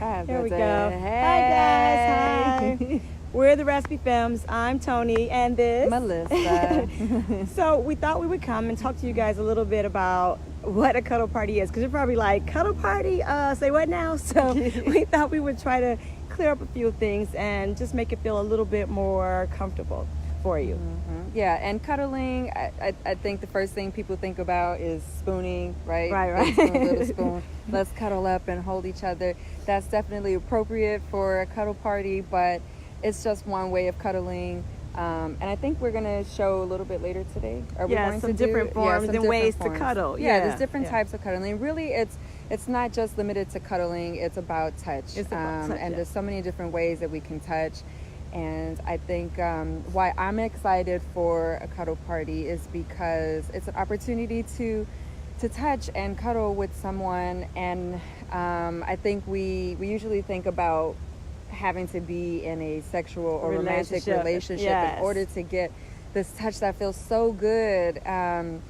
Here we go. Hey. Hi guys. Hi. We're the RaspyFemmes. I'm Tony and this Melissa. So we thought we would come and talk to you guys a little bit about what a cuddle party is, because you're probably like, cuddle party? Say what now? So we thought we would try to clear up a few things and just make it feel a little bit more comfortable for you. Mm-hmm. Yeah, and cuddling, I think the first thing people think about is spooning, right? Right. Big spoon, little spoon. Let's cuddle up and hold each other. That's definitely appropriate for a cuddle party, but it's just one way of cuddling. And I think we're going to show a little bit later today. Are we going some to different forms and ways to cuddle. Yeah, there's different types of cuddling. Really, it's not just limited to cuddling. It's about touch. It's about touch, and there's so many different ways that we can touch. And I think why I'm excited for a cuddle party is because it's an opportunity to touch and cuddle with someone. And I think we usually think about having to be in a sexual or romantic relationship in order to get this touch that feels so good, and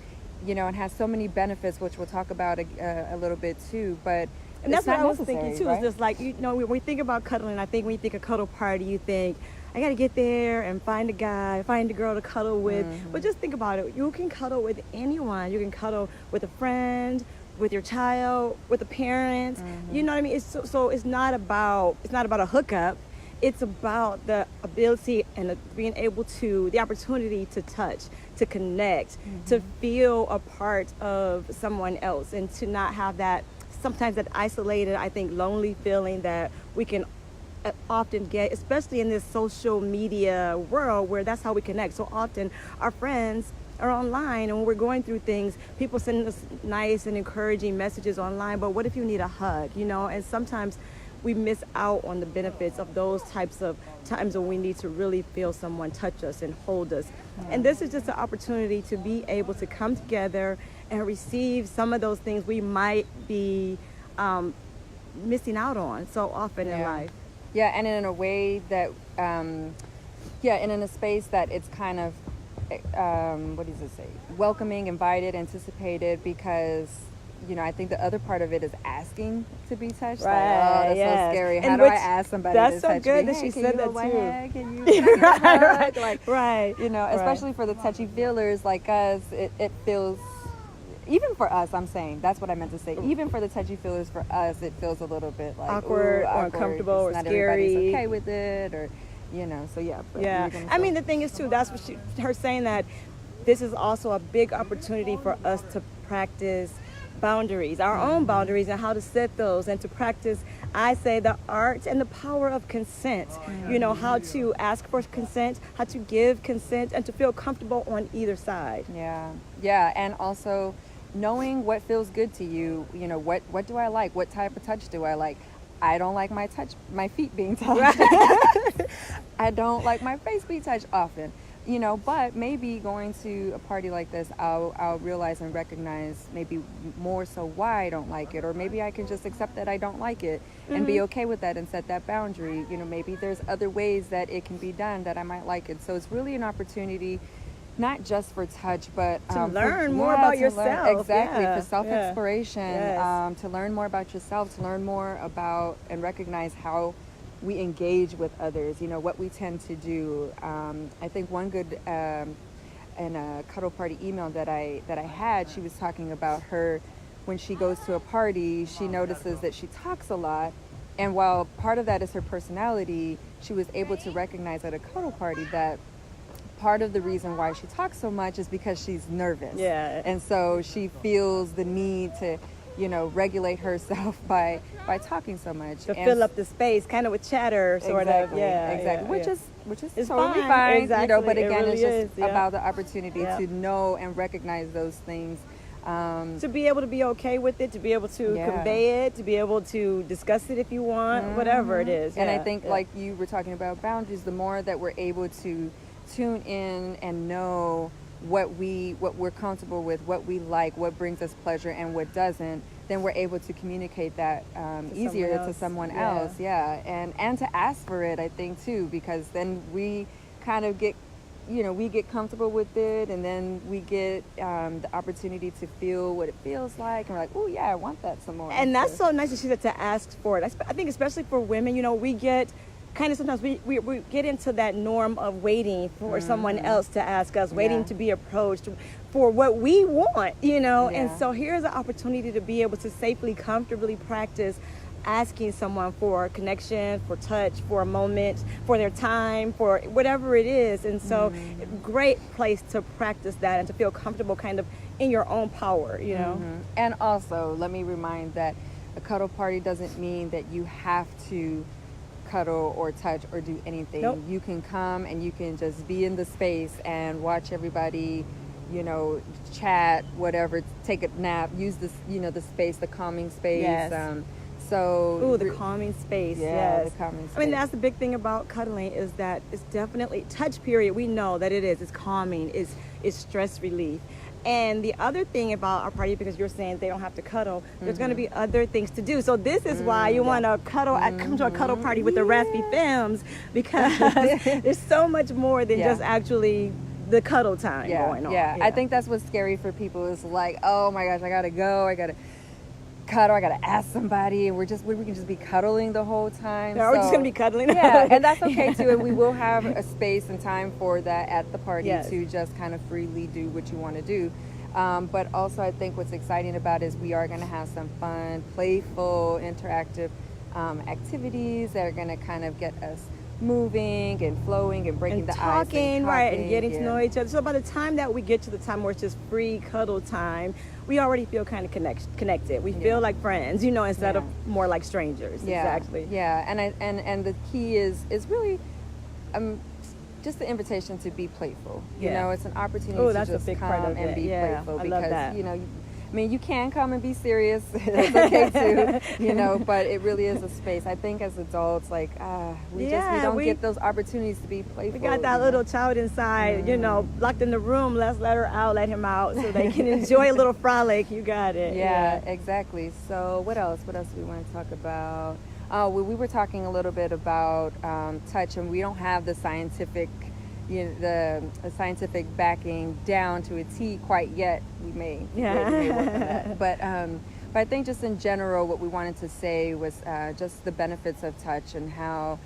has so many benefits, which we'll talk about a little bit too. But and that's what I was thinking too. Right? Is just like, when we think about cuddling, I think when you think of cuddle party, you think, I got to get there and find a guy, find a girl to cuddle with. Mm-hmm. But just think about it. You can cuddle with anyone. You can cuddle with a friend, with your child, with a parent. Mm-hmm. You know what I mean? So it's not about a hookup. It's about the ability and being able to, the opportunity to touch, to connect, to feel a part of someone else, and to not have that, sometimes that isolated, I think, lonely feeling that we can often get, especially in this social media world where that's how we connect. So often our friends are online, and when we're going through things, people send us nice and encouraging messages online, but what if you need a hug, and sometimes we miss out on the benefits of those types of times when we need to really feel someone touch us and hold us. And this is just an opportunity to be able to come together and receive some of those things we might be missing out on so often in life. Yeah, and in a way that, and in a space that it's kind of, what does it say? Welcoming, invited, anticipated, because I think the other part of it is asking to be touched. Right, like, that's so scary. How do I ask somebody to touch me? That's so good that she said that too. Can you right, like, right. Especially for the touchy feelers like us, it feels, even for us, I'm saying, that's what I meant to say. Even for the touchy feelers, for us, it feels a little bit like awkward or uncomfortable or not scary. Everybody's okay with it, or so yeah. Yeah, I mean, the thing is too, that's what her saying, that this is also a big opportunity for us to practice boundaries, our own boundaries, and how to set those, and to practice, I say, the art and the power of consent. How to ask for consent, how to give consent, and to feel comfortable on either side. Yeah, and also knowing what feels good to you. What do I like? What type of touch do I like? I don't like my feet being touched. I don't like my face being touched often. But maybe going to a party like this, I'll realize and recognize maybe more so why I don't like it, or maybe I can just accept that I don't like it and be okay with that and set that boundary. Maybe there's other ways that it can be done that I might like it. So it's really an opportunity, not just for touch, but to learn more about yourself. Exactly, for self-exploration, Yes. to learn more about yourself, to learn more about and recognize how we engage with others, what we tend to do. I think one good in a cuddle party email that I had, she was talking about her, when she goes to a party, she notices that she talks a lot, and while part of that is her personality, she was able to recognize at a cuddle party that part of the reason why she talks so much is because she's nervous. Yeah. And so she feels the need to regulate herself by talking so much, to fill up the space, kind of with chatter, sort of. Exactly. Which is it's totally fine. Exactly. But again, really it's just is. about the opportunity to know and recognize those things. To be able to be okay with it, to be able to convey it, to be able to discuss it if you want, whatever it is. And I think, like you were talking about boundaries, the more that we're able to tune in and know what we're comfortable with, what we like, what brings us pleasure, and what doesn't, then we're able to communicate that easier to someone else. And to ask for it, I think, too, because then we kind of get we get comfortable with it, and then we get the opportunity to feel what it feels like, and we're like, oh yeah, I want that some more. And that's so nice that she said to ask for it. I think especially for women, we get kind of sometimes we get into that norm of waiting for someone else to ask us, waiting to be approached for what we want, And so here's an opportunity to be able to safely, comfortably practice asking someone for connection, for touch, for a moment, for their time, for whatever it is. And so great place to practice that and to feel comfortable kind of in your own power, And also, let me remind that a cuddle party doesn't mean that you have to cuddle or touch or do anything. Nope. You can come and you can just be in the space and watch everybody, chat, whatever, take a nap, use this, the space, the calming space. Yes. The calming space. Yeah, yes. the calming space. I mean, that's the big thing about cuddling is that it's definitely touch. Period. We know that it is. It's calming. It's stress relief. And the other thing about our party, because you're saying they don't have to cuddle, there's going to be other things to do. So this is why you want to cuddle. Come to a cuddle party with the RaspyFemmes, because there's so much more than just actually the cuddle time going on. Yeah, I think that's what's scary for people is like, oh my gosh, I gotta go, I gotta cuddle, I gotta ask somebody, and we can just be cuddling the whole time. Yeah, we're just gonna be cuddling. Yeah, and that's okay too. And we will have a space and time for that at the party to just kind of freely do what you want to do. But also, I think what's exciting about it is we are going to have some fun, playful, interactive activities that are going to kind of get us moving and flowing and breaking the ice and talking, right, and getting to know each other. So by the time that we get to the time where it's just free cuddle time, we already feel kind of connected. We feel like friends, instead of more like strangers. Yeah. Exactly. Yeah, and the key is really just the invitation to be playful. It's an opportunity to just come and be playful, I because love that. You can come and be serious. That's okay too, but it really is a space. I think as adults, like, we don't get those opportunities to be playful. We got that little child inside, locked in the room. Let's let her out, let him out so they can enjoy a little frolic. You got it. Yeah, exactly. So what else? What else do we want to talk about? We were talking a little bit about touch, and we don't have the scientific the scientific backing down to a T quite yet. We may work on that. But I think just in general, what we wanted to say was just the benefits of touch and how,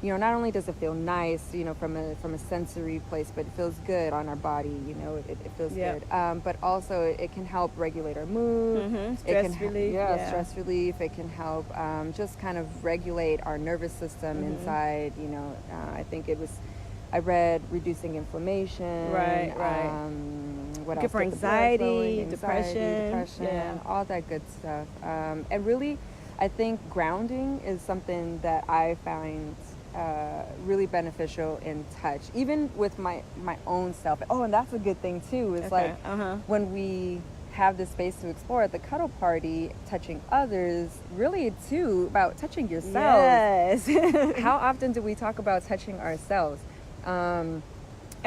not only does it feel nice, from a sensory place, but it feels good on our body. It feels good. But also it can help regulate our mood. Stress relief. Stress relief. It can help just kind of regulate our nervous system inside. I think I read reducing inflammation. Right. What Good else? for anxiety, depression, all that good stuff. And really, I think grounding is something that I find really beneficial in touch, even with my own self. Oh, and that's a good thing too. It's like when we have this space to explore at the cuddle party, touching others, really too about touching yourself. Yes. How often do we talk about touching ourselves? And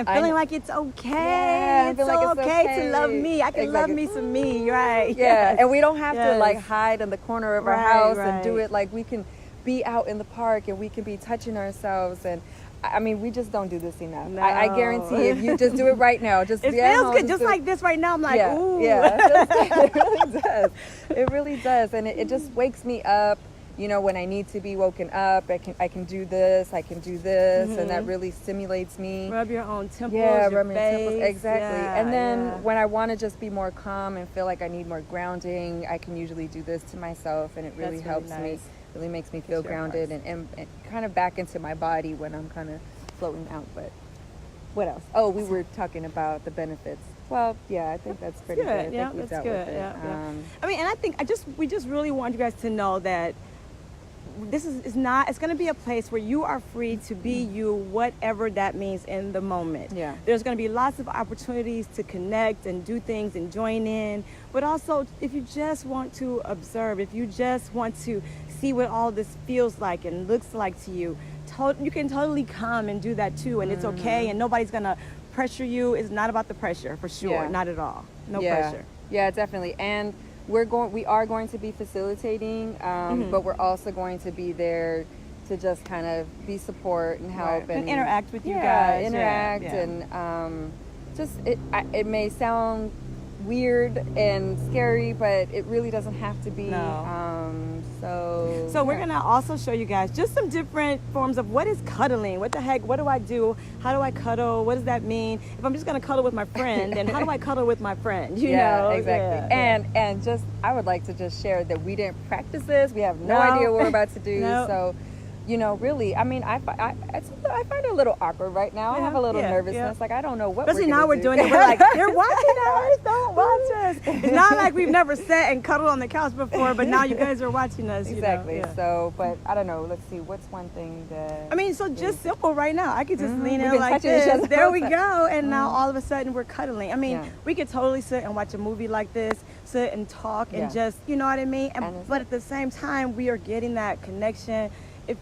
feeling like it's okay. Yeah, it's so okay to love me. I can love me some me, right? Yeah, and we don't have to like hide in the corner of our house and do right. it. Like we can be out in the park and we can be touching ourselves. And I mean, we just don't do this enough. No. I guarantee if you just do it right now, just it feels good. Just like this right now, I'm like, ooh. Yeah, it really does. It really does, and it just wakes me up. When I need to be woken up, I can do this, and that really stimulates me. Rub your own temples, your rub your temples, face. exactly. And then when I want to just be more calm and feel like I need more grounding, I can usually do this to myself, and it really helps me. Really makes me feel grounded and kind of back into my body when I'm kind of floating out. But what else? Oh, we were talking about the benefits. Well, yeah, I think that's pretty good. Yeah, that's good. Yeah. I mean, and I think we just really want you guys to know that this is not, it's going to be a place where you are free to be you, whatever that means in the moment. Yeah. There's going to be lots of opportunities to connect and do things and join in. But also, if you just want to observe, if you just want to see what all this feels like and looks like to you, you can totally come and do that too. And it's okay. And nobody's going to pressure you. It's not about the pressure, for sure. Yeah. Not at all. No pressure. Yeah, definitely. And we are going to be facilitating, but we're also going to be there to just kind of be support and help and interact with you guys. Interact and just it may sound weird and scary, but it really doesn't have to be. No. So we're gonna also show you guys just some different forms of what is cuddling. What the heck? What do I do? How do I cuddle? What does that mean? If I'm just gonna cuddle with my friend, then how do I cuddle with my friend? You know? Exactly. And just I would like to just share that we didn't practice this. We have no idea what we're about to do. So. Really, I mean, I find it a little awkward right now. I have a little nervousness. Like, I don't know what Especially now we're doing it. We're like, they're watching us. Don't watch us. It's not like we've never sat and cuddled on the couch before, but now you guys are watching us. Exactly. You know? So, but I don't know. Let's see. What's one thing that... I mean, so just simple right now. I could just lean in been like touching each this. other. There we go. And now all of a sudden we're cuddling. I mean, we could totally sit and watch a movie like this, sit and talk and just, you know what I mean? But at the same time, we are getting that connection.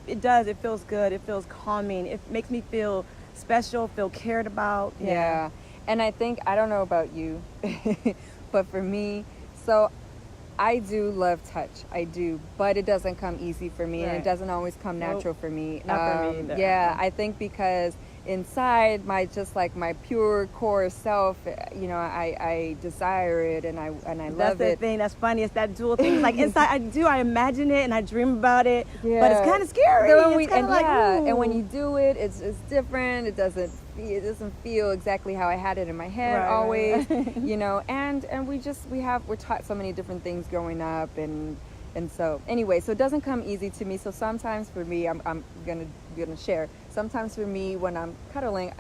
It does. It feels good. It feels calming. It makes me feel special, feel cared about. Yeah. And I think, I don't know about you, but for me, so I do love touch. I do. But it doesn't come easy for me. And it doesn't always come natural for me. Not for me either. Yeah. I think because inside my pure core self, I desire it and I love it. That's the thing that's funny. It's that dual thing. Like inside, I imagine it and I dream about it, but it's kind of scary. And when you do it, it's different. It doesn't feel exactly how I had it in my head always. And we're taught so many different things growing up and so anyway, so it doesn't come easy to me. So sometimes for me, I'm gonna share. Sometimes for me, when I'm cuddling,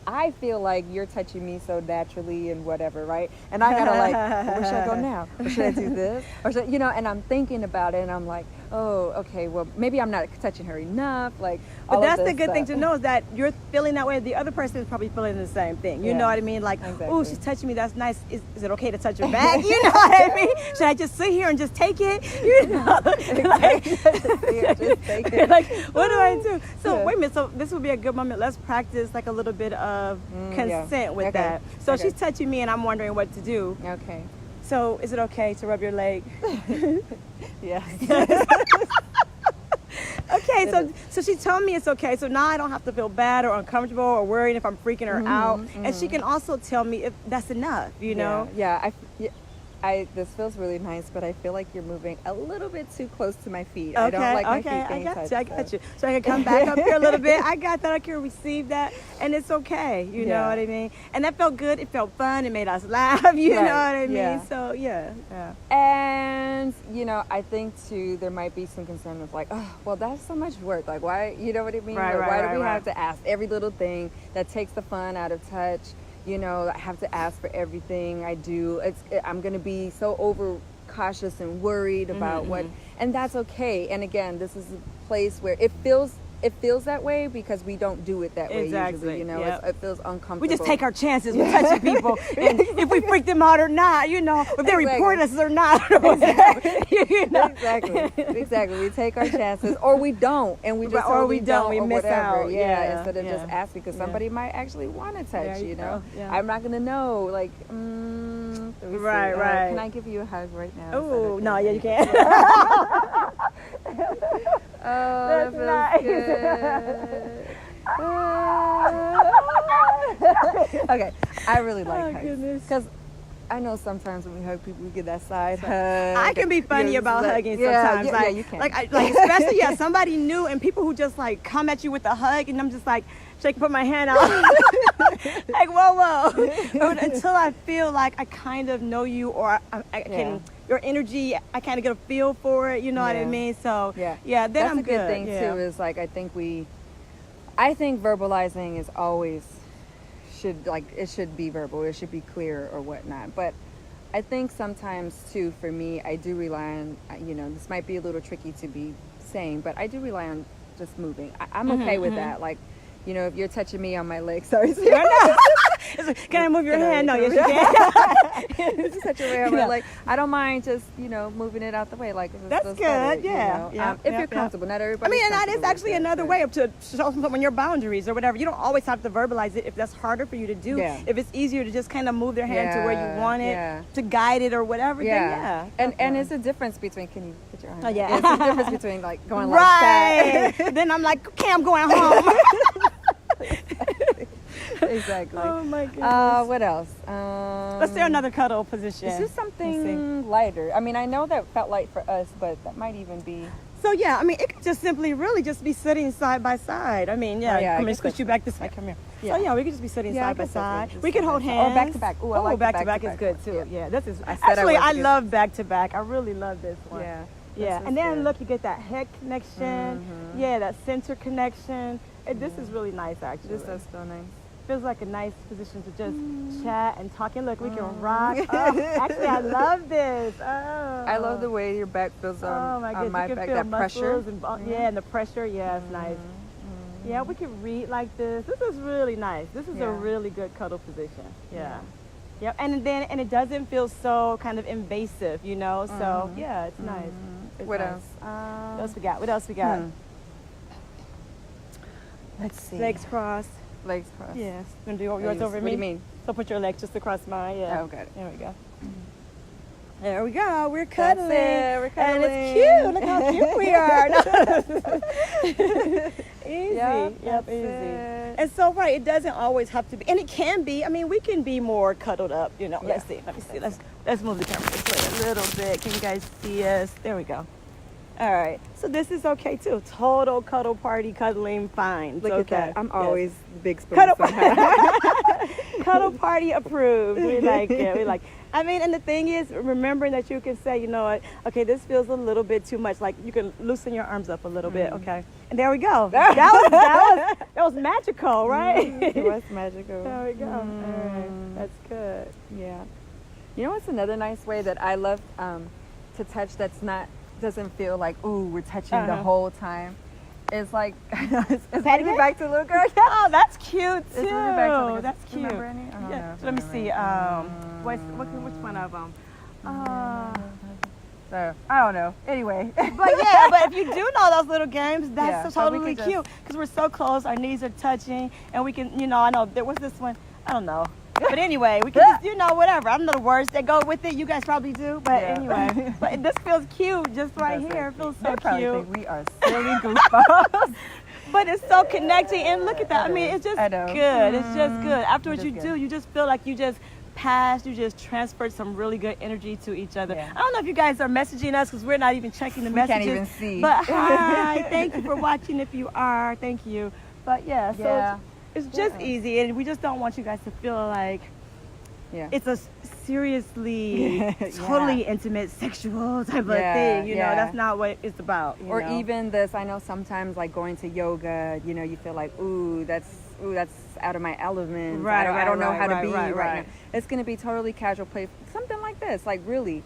I feel like you're touching me so naturally and whatever, right? And I gotta where should I go now? Or should I do this? Or should, and I'm thinking about it and I'm like, oh, okay, well, maybe I'm not touching her enough. But that's the good thing to know is that you're feeling that way. The other person is probably feeling the same thing. You know what I mean? Like, oh, she's touching me. That's nice. Is it okay to touch her back? You know what I mean? Should I just sit here and just take it? You know, just take it. Like, what do I do? So wait a minute. So this would be a good moment. Let's practice like a little bit of consent with that. So she's touching me, and I'm wondering what to do. Okay. So is it okay to rub your leg? Yes. Okay, so she told me it's okay. So now I don't have to feel bad or uncomfortable or worried if I'm freaking her out. And she can also tell me if that's enough, you know? Yeah. This feels really nice, but I feel like you're moving a little bit too close to my feet. I don't like my feet getting touched. I got you. So I can come back up here a little bit. I got that. I can receive that. And it's okay. You know what I mean? And that felt good. It felt fun. It made us laugh. You know what I mean? Yeah. So, yeah. And, I think, too, there might be some concern of like, oh, well, that's so much work. Like, why, you know what I mean? Why do we have to ask every little thing that takes the fun out of touch? I have to ask for everything I do. I'm going to be so over cautious and worried about what, and that's okay. And again, this is a place where it feels that way because we don't do it that way usually. It feels uncomfortable. We just take our chances with touching people, and if we freak them out or not, if they report us or not. Exactly. We take our chances, or we don't, and we just we miss whatever. out. Instead of just asking, because somebody might actually want to touch. I'm not gonna know. Like, right. Can I give you a hug right now? Oh no, you can't. Oh, that's that feels good. Okay, I really like hugs because I know sometimes when we hug people, we get that side hug. I can be funny about hugging sometimes. You can. Especially somebody new and people who just like come at you with a hug, and I'm just like, so I can put my hand out, like whoa. But until I feel like I kind of know you, or I can. Your energy, I kind of get a feel for it, you know what I mean? So, then that's I'm a good thing, too, is like, I think verbalizing is always, it should be verbal, it should be clear or whatnot. But I think sometimes, too, for me, I do rely on, this might be a little tricky to be saying, but I do rely on just moving. I'm okay with that. Like, if you're touching me on my leg, sorry. Can I move your hand? No, yes, you can. Just touch your way on my leg. I don't mind just, moving it out the way. Like, that's good. Better, if you're comfortable. Not everybody. I mean, and that is actually another way to show someone your boundaries or whatever. You don't always have to verbalize it if that's harder for you to do. If it's easier to just kind of move their hand to where you want it, to guide it or whatever, then And it's a difference between, can you put your arm? Oh, yeah. It's a difference between like going like that. Then I'm like, okay, I'm going home. Exactly. Oh my goodness. What else? Let's do another cuddle position. Is this something lighter? I mean, I know that felt light for us, but that might even be. So yeah, I mean, it could just simply really just be sitting side by side. I mean, yeah, I come here, guess squish you back this way. Come here. Yeah. So yeah, we could just be sitting Yeah, I side by guess that's side. what We just could hold said. hands. Or back to back. Ooh, I like the back to back is one. good too. Yeah, this is I said I actually I was love back to back. I really love this one. Yeah. Yeah, This and is then good. look, you get that head connection. Yeah, that center connection. This is really nice, actually. This does feel nice. Feels like a nice position to just chat and talk. And look, we can rock. Oh, actually, I love this. Oh. I love the way your back feels Oh my on goodness, my you can back. feel That pressure. muscles and yeah, and the pressure. Yeah, it's nice. Yeah, we can read like this. This is really nice. This is a Yeah. really good cuddle position. Yeah. Yep. And it doesn't feel so kind of invasive, you know. So yeah, it's nice. It's What nice. else? What else we got? What else we got? Let's see. Legs crossed. Legs crossed. Yes. Gonna do yours What over me. do you mean? So put your legs just across mine. Yeah. Oh, got it. There we go. There we go. We're cuddling. That's it. We're cuddling. And it's cute. Look how cute we are. Easy. Yep, Yep, that's easy. it. And so, right, it doesn't always have to be, and it can be. I mean, we can be more cuddled up, you know. Yeah. Let's see. Let me see. Let's move the camera this way a little bit. Can you guys see us? There we go. All right. So this is okay too. Total cuddle party, cuddling, fine. Look It's at okay. that. I'm Yes. always the big spoon. Cuddle, somehow. cuddle party approved. We like it. We like. I mean, and the thing is, remembering that you can say, you know what? Okay, this feels a little bit too much. Like you can loosen your arms up a little bit. Okay, and there we go. That was magical, right? It was magical. There we go. All right, that's good. Yeah. You know what's another nice way that I love to touch doesn't feel like, ooh, we're touching the whole time? It's like, it's bringing me back to little girl. Oh, that's cute too. It's bringing me back to little- That's cute. Remember any? I don't know Yeah. if So let me I see. remember. Which one of them? So, I don't know. Anyway. But yeah, but if you do know those little games, that's Yeah, so so we totally could cute because we're so close. Our knees are touching, and we can, you know, I know there was this one. I don't know, but anyway, we can just, you know, whatever. I don't know the words that go with it. You guys probably do, but Yeah. anyway, but this feels cute just right That's here. It feels so They probably cute. think we are silly goofballs. But it's so connecting, and look at that. I mean, it's just I know. good. It's just good. After what Just you good. do, you just feel like you just passed, you just transferred some really good energy to each other. Yeah. I don't know if you guys are messaging us because we're not even checking the We messages. can't even see. But hi, thank you for watching if you are. Thank you. But yeah, so Yeah. it's just easy, and we just don't want you guys to feel like Yeah. it's a seriously, Yeah. totally intimate, sexual type of Yeah, thing. You know, yeah. that's not what it's about. You Or know? even this, I know sometimes like going to yoga, you know, you feel like, ooh, that's out of my element. Right, I don't know right, how to right, be right. right now. It's going to be totally casual play, something like this. Like really,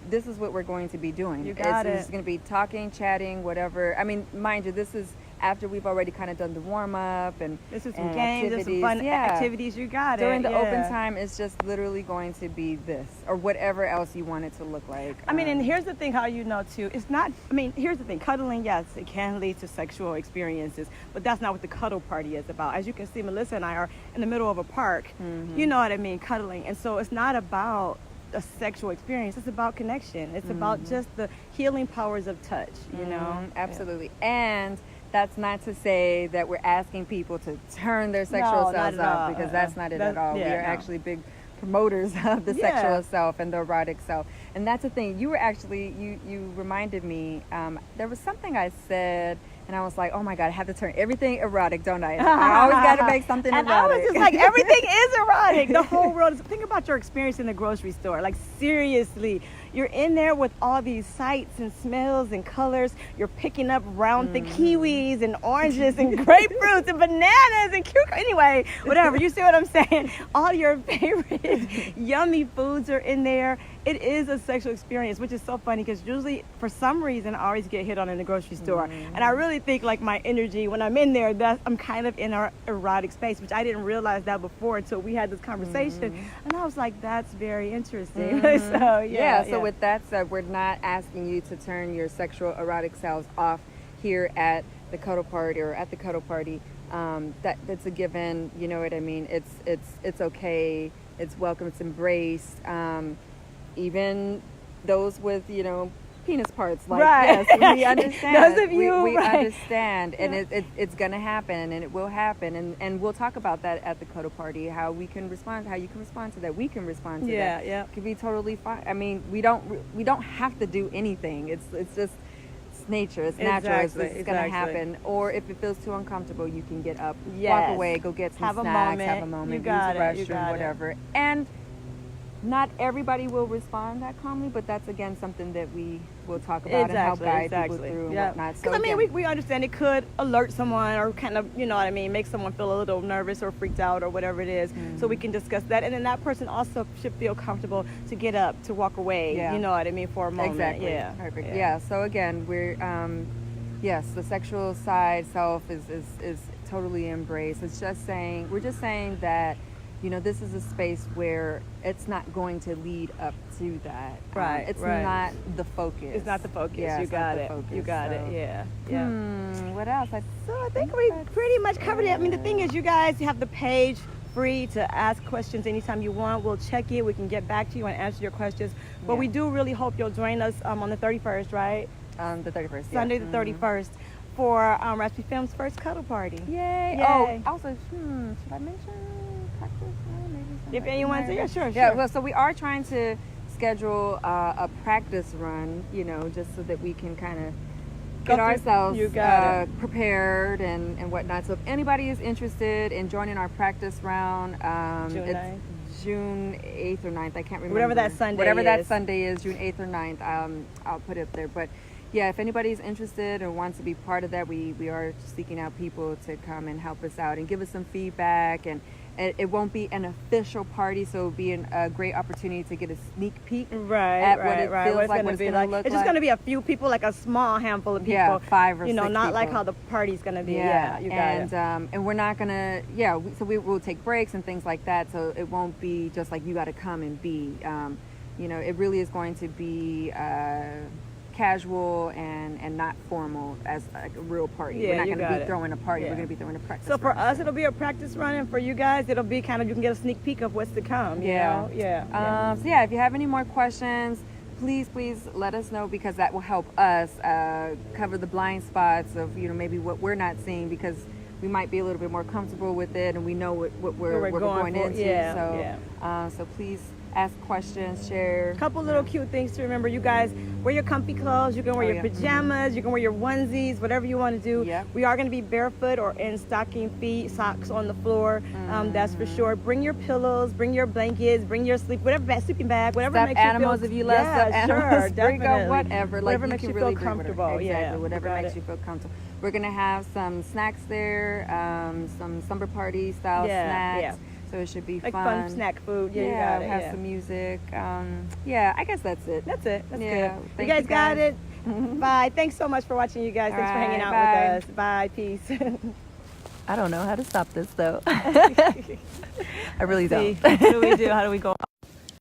this is what we're going to be doing. You got It's it. going to be talking, chatting, whatever. I mean, mind you, this is after we've already kind of done the warm up and This is some and games, there's some fun activities. You got During it. the yeah. open time, it's just literally going to be this or whatever else you want it to look like. I mean, and here's the thing, how you know too. It's not. I mean, here's the thing. Cuddling, yes, it can lead to sexual experiences, but that's not what the cuddle party is about. As you can see, Melissa and I are in the middle of a park. You know what I mean, cuddling, and so it's not about a sexual experience. It's about connection. It's about just the healing powers of touch. You know, Absolutely. And that's not to say that we're asking people to turn their sexual No, not selves at all. off, because that's not it at all. yeah, We are no. actually big promoters of the Yeah. sexual self and the erotic self. And that's the thing. You were actually, you reminded me, there was something I said, and I was like, oh my God, I have to turn everything erotic, don't I? I always got to make something and erotic. I was just like, everything is erotic. The whole world is. Think about your experience in the grocery store. Like seriously, you're in there with all these sights and smells and colors. You're picking up round thick kiwis and oranges and grapefruits and bananas and cucumbers. Anyway, whatever. You see what I'm saying? All your favorite yummy foods are in there. It is a sexual experience, which is so funny because usually, for some reason, I always get hit on in the grocery store, and I really think like my energy when I'm in there, that I'm kind of in our erotic space, which I didn't realize that before until we had this conversation, and I was like, that's very interesting. So So with that said, we're not asking you to turn your sexual erotic selves off here at the cuddle party or at the cuddle party. That's a given. You know what I mean? It's okay. It's welcome. It's embraced. Even those with penis parts. Like, Right. yes, we understand. Those of you, we right. understand, and it's going to happen, and it will happen, and we'll talk about that at the cuddle party. How we can respond, how you can respond to that. We can respond to that. Yeah. It could be totally fine. I mean, we don't have to do anything. It's just. Nature, it's natural, it's going to happen. Or if it feels too uncomfortable, you can get up, walk away, go get some snacks, have a moment, use the restroom, whatever. And not everybody will respond that calmly, but that's again something that we will talk about and help guide people through and whatnot. Because we understand it could alert someone or kind of, you know what I mean, make someone feel a little nervous or freaked out or whatever it is. So we can discuss that, and then that person also should feel comfortable to get up, to walk away. You know what I mean, for a moment. Exactly. Yeah. Perfect. Yeah. So again, we're yes, the sexual side self is totally embraced. We're just saying that, you know, this is a space where it's not going to lead up to that. Right. It's not the focus. It's not the focus. Yeah, you got it. Focus, you got it. Yeah. What else? So I think we pretty much covered it. I mean, the thing is, you guys have the page free to ask questions anytime you want. We'll check it. We can get back to you and answer your questions. But we do really hope you'll join us on the 31st, right? The 31st. Sunday the 31st for RaspyFemmes' first cuddle party. Yay! Oh, also, should I mention practice? Maybe. If anyone's there, sure. Yeah. Well, so we are trying to schedule a practice run, you know, just so that we can kind of get ourselves prepared and whatnot. So if anybody is interested in joining our practice round, it's June 8th or 9th. I can't remember. Whatever that Sunday is, June 8th or 9th, I'll put it there. But yeah, if anybody's interested or wants to be part of that, we are seeking out people to come and help us out and give us some feedback. And it won't be an official party, so it'll be a great opportunity to get a sneak peek at what it feels like, what it's going to look like. It's just going to be a few people, like a small handful of people. Yeah, 5 or 6 not people. like how the party's going to be. Yeah, you got it. And we're not going to, so we will take breaks and things like that, so it won't be just like you got to come and be. You know, it really is going to be casual and not formal as like a real party. We're not going to be throwing a party. We're going to be throwing a practice run. So for us, it'll be a practice run, and for you guys, it'll be kind of, you can get a sneak peek of what's to come. You know? So if you have any more questions, please let us know, because that will help us cover the blind spots of, you know, maybe what we're not seeing, because we might be a little bit more comfortable with it and we know what we're going into. So please ask questions, share. A couple little cute things to remember. You guys, wear your comfy clothes. You can wear your pajamas. You can wear your onesies, whatever you want to do. We are going to be barefoot or in stocking feet, socks on the floor. That's for sure. Bring your pillows, bring your blankets, bring your sleeping bag, whatever makes you animals feel. If you love stuffed animals, bring whatever. Whatever makes you feel comfortable. Whatever makes you feel comfortable. We're going to have some snacks there, some summer party style snacks. So it should be like fun snack food. You got it. Have some music. I guess that's it. That's good. You guys got it. Bye. Thanks so much for watching, you guys. Thanks for hanging out with us. Bye. Peace. I don't know how to stop this though. I really don't. What do we do? How do we go?